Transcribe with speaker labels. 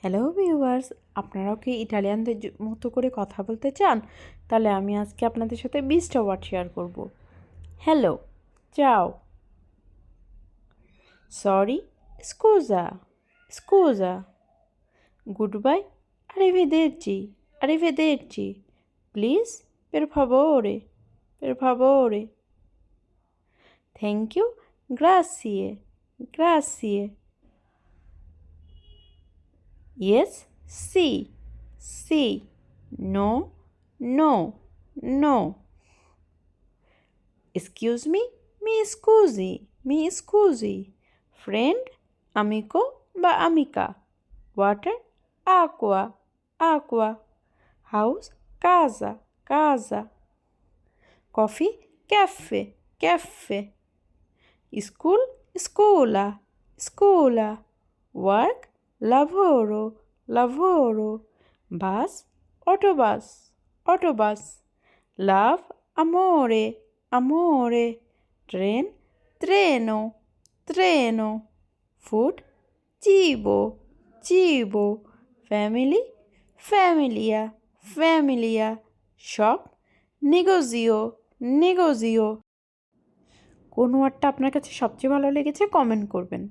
Speaker 1: Hello viewers, আপনারাও কি ইটালিয়ানদের মতো করে কথা বলতে চান? তাহলে আমি আজকে আপনাদের সাথে 20টা ওয়ার্ড শেয়ার করব। হ্যালো, চাও, সরি, স্কুজা, স্কুজা, good bye, arrivederci, arrivederci, please, per favore, per favore, thank you, grazie, grazie, yes, sì, sì, no, no, no. Excuse me, mi scusi, mi scusi. Friend, amico বা amica. Water, acqua, acqua. House, casa, casa. Coffee, caffè, caffè. School, scuola, scuola. Work, lavoro, lavoro. Bus, autobus, autobus. Love, amore, amore. Train, treno, treno. Food, cibo, cibo. Family, familia, familia. Shop, negozio, negozio. কোন ওয়ার্ডটা আপনার কাছে সবচেয়ে ভালো লেগেছে comment করবেন।